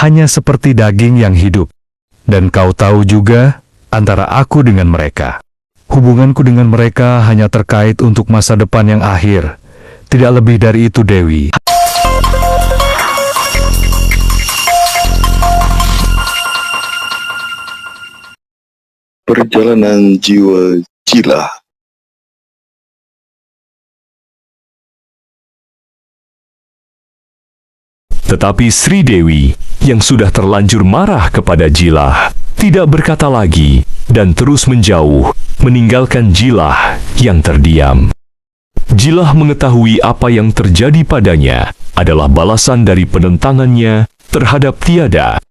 hanya seperti daging yang hidup. Dan kau tahu juga, antara aku dengan mereka. Hubunganku dengan mereka hanya terkait untuk masa depan yang akhir. Tidak lebih dari itu, Dewi. Perjalanan jiwa Jila. Tetapi Sri Dewi, yang sudah terlanjur marah kepada Jilah, tidak berkata lagi dan terus menjauh, meninggalkan Jilah yang terdiam. Jilah mengetahui apa yang terjadi padanya adalah balasan dari penentangannya terhadap Tiada.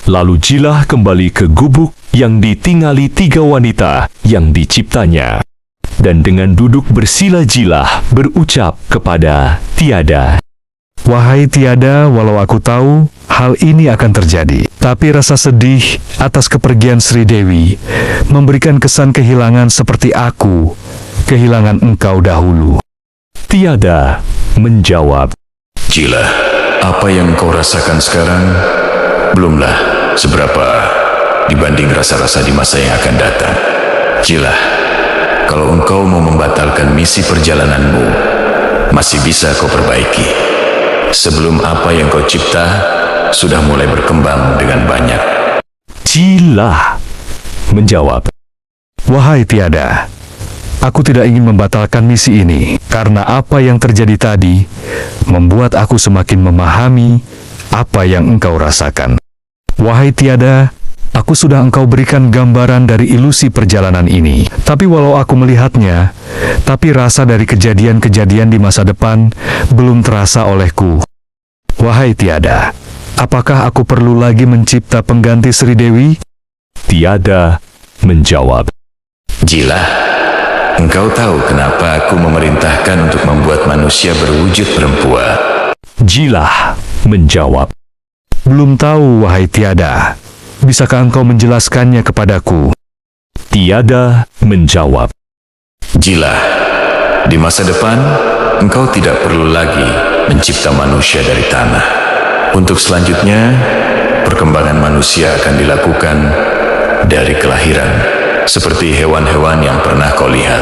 Lalu Jilah kembali ke gubuk yang ditinggali 3 wanita yang diciptanya. Dan dengan duduk bersila Jilah berucap kepada Tiada, Wahai Tiada, walau aku tahu hal ini akan terjadi, tapi rasa sedih atas kepergian Sri Dewi memberikan kesan kehilangan seperti aku kehilangan engkau dahulu. Tiada menjawab, Jilah, apa yang kau rasakan sekarang belumlah seberapa dibanding rasa-rasa di masa yang akan datang. Jilah, kalau engkau mau membatalkan misi perjalananmu, masih bisa kau perbaiki. Sebelum apa yang kau cipta sudah mulai berkembang dengan banyak. Jilah menjawab, Wahai Tiada, aku tidak ingin membatalkan misi ini, karena apa yang terjadi tadi membuat aku semakin memahami apa yang engkau rasakan. Wahai Tiada, aku sudah engkau berikan gambaran dari ilusi perjalanan ini. Tapi walau aku melihatnya, tapi rasa dari kejadian-kejadian di masa depan belum terasa olehku. Wahai Tiada, apakah aku perlu lagi mencipta pengganti Sri Dewi? Tiada menjawab, Jilah, engkau tahu kenapa aku memerintahkan untuk membuat manusia berwujud perempuan? Jilah menjawab, Belum tahu, wahai Tiada. Bisakah engkau menjelaskannya kepadaku? Tiada menjawab, Jilah, di masa depan engkau tidak perlu lagi mencipta manusia dari tanah. Untuk selanjutnya, perkembangan manusia akan dilakukan dari kelahiran, seperti hewan-hewan yang pernah kau lihat.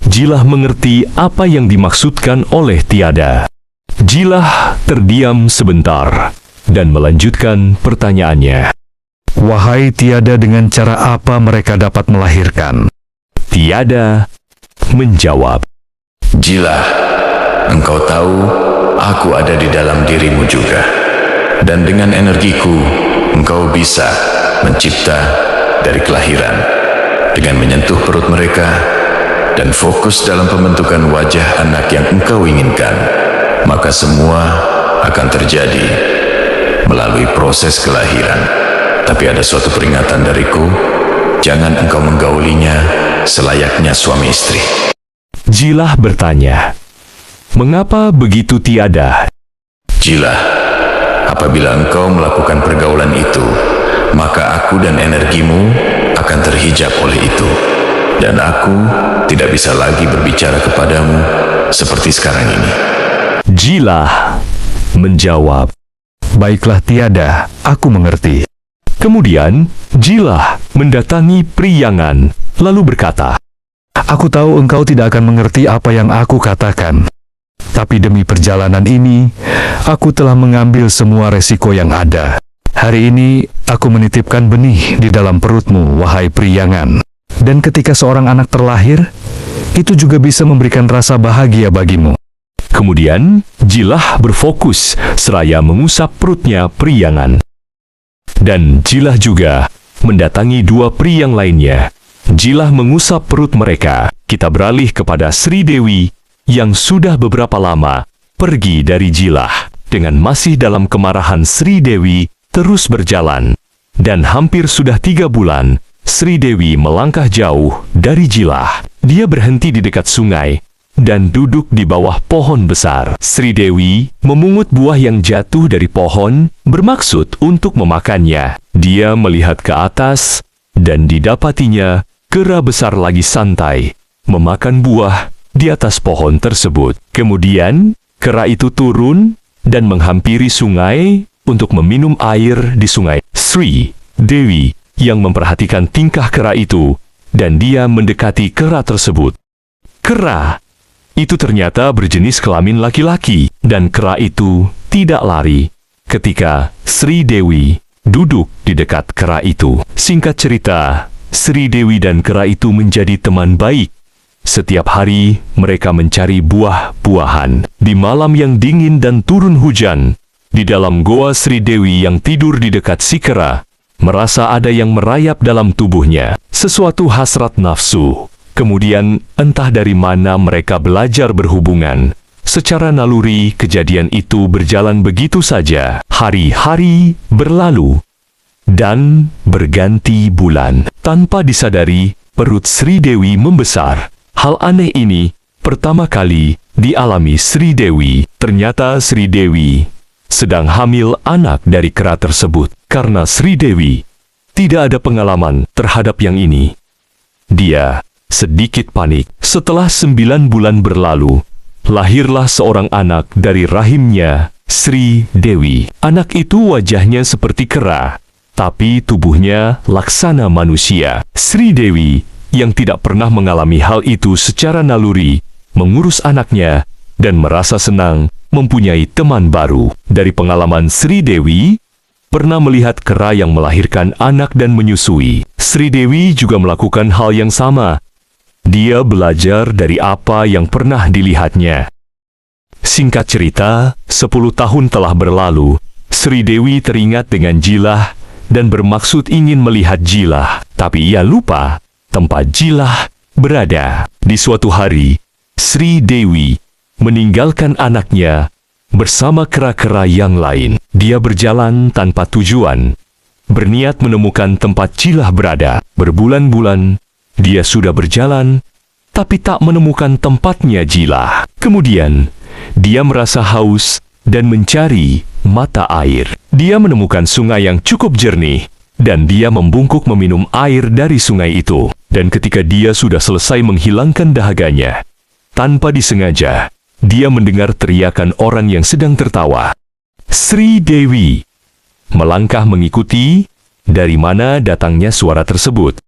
Jilah mengerti apa yang dimaksudkan oleh Tiada. Jilah terdiam sebentar dan melanjutkan pertanyaannya. Wahai Tiada, dengan cara apa mereka dapat melahirkan? Tiada menjawab, Jilah, engkau tahu aku ada di dalam dirimu juga. Dan dengan energiku, engkau bisa mencipta dari kelahiran. Dengan menyentuh perut mereka dan fokus dalam pembentukan wajah anak yang engkau inginkan, maka semua akan terjadi melalui proses kelahiran. Tapi ada suatu peringatan dariku, jangan engkau menggaulinya selayaknya suami istri. Jilah bertanya, mengapa begitu Tiada? Jilah, apabila engkau melakukan pergaulan itu, maka aku dan energimu akan terhijab oleh itu. Dan aku tidak bisa lagi berbicara kepadamu seperti sekarang ini. Jilah menjawab, Baiklah Tiada, aku mengerti. Kemudian Jilah mendatangi Priyangan, lalu berkata, Aku tahu engkau tidak akan mengerti apa yang aku katakan. Tapi demi perjalanan ini, aku telah mengambil semua resiko yang ada. Hari ini, aku menitipkan benih di dalam perutmu, wahai Priyangan. Dan ketika seorang anak terlahir, itu juga bisa memberikan rasa bahagia bagimu. Kemudian Jilah berfokus seraya mengusap perutnya Priyangan. Dan Jilah juga mendatangi 2 peri yang lainnya. Jilah mengusap perut mereka. Kita beralih kepada Sri Dewi yang sudah beberapa lama pergi dari Jilah. Dengan masih dalam kemarahan, Sri Dewi terus berjalan. Dan hampir sudah 3 bulan, Sri Dewi melangkah jauh dari Jilah. Dia berhenti di dekat sungai dan duduk di bawah pohon besar. Sri Dewi memungut buah yang jatuh dari pohon, bermaksud untuk memakannya. Dia melihat ke atas, dan didapatinya kera besar lagi santai, memakan buah di atas pohon tersebut. Kemudian, kera itu turun dan menghampiri sungai, untuk meminum air di sungai. Sri Dewi yang memperhatikan tingkah kera itu, dan dia mendekati kera tersebut. Kera itu ternyata berjenis kelamin laki-laki, dan kera itu tidak lari ketika Sri Dewi duduk di dekat kera itu. Singkat cerita, Sri Dewi dan kera itu menjadi teman baik. Setiap hari mereka mencari buah-buahan. Di malam yang dingin dan turun hujan, di dalam goa Sri Dewi yang tidur di dekat si kera, merasa ada yang merayap dalam tubuhnya, sesuatu hasrat nafsu. Kemudian entah dari mana mereka belajar berhubungan. Secara naluri kejadian itu berjalan begitu saja. Hari-hari berlalu dan berganti bulan. Tanpa disadari, perut Sri Dewi membesar. Hal aneh ini pertama kali dialami Sri Dewi. Ternyata Sri Dewi sedang hamil anak dari kera tersebut. Karena Sri Dewi tidak ada pengalaman terhadap yang ini, dia sedikit panik. Setelah 9 bulan berlalu, lahirlah seorang anak dari rahimnya Sri Dewi. Anak itu wajahnya seperti kera, tapi tubuhnya laksana manusia. Sri Dewi yang tidak pernah mengalami hal itu secara naluri, mengurus anaknya dan merasa senang mempunyai teman baru. Dari pengalaman Sri Dewi, pernah melihat kera yang melahirkan anak dan menyusui. Sri Dewi juga melakukan hal yang sama. Dia belajar dari apa yang pernah dilihatnya. Singkat cerita, 10 tahun telah berlalu. Sri Dewi teringat dengan Jilah dan bermaksud ingin melihat Jilah, tapi ia lupa tempat Jilah berada. Di suatu hari, Sri Dewi meninggalkan anaknya bersama kera-kera yang lain. Dia berjalan tanpa tujuan, berniat menemukan tempat Jilah berada. Berbulan-bulan, dia sudah berjalan, tapi tak menemukan tempatnya Jilah. Kemudian, dia merasa haus dan mencari mata air. Dia menemukan sungai yang cukup jernih, dan dia membungkuk meminum air dari sungai itu. Dan ketika dia sudah selesai menghilangkan dahaganya, tanpa disengaja, dia mendengar teriakan orang yang sedang tertawa. Sri Dewi melangkah mengikuti dari mana datangnya suara tersebut.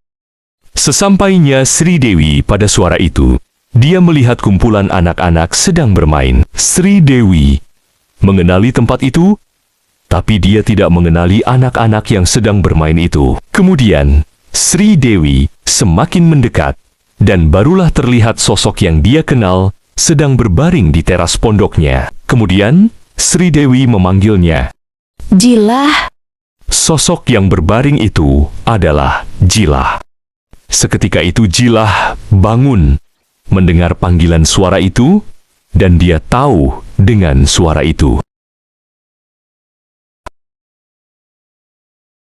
Sesampainya Sri Dewi pada suara itu, dia melihat kumpulan anak-anak sedang bermain. Sri Dewi mengenali tempat itu, tapi dia tidak mengenali anak-anak yang sedang bermain itu. Kemudian, Sri Dewi semakin mendekat, dan barulah terlihat sosok yang dia kenal sedang berbaring di teras pondoknya. Kemudian, Sri Dewi memanggilnya. Jilah. Sosok yang berbaring itu adalah Jilah. Seketika itu Jilah bangun, mendengar panggilan suara itu, dan dia tahu dengan suara itu.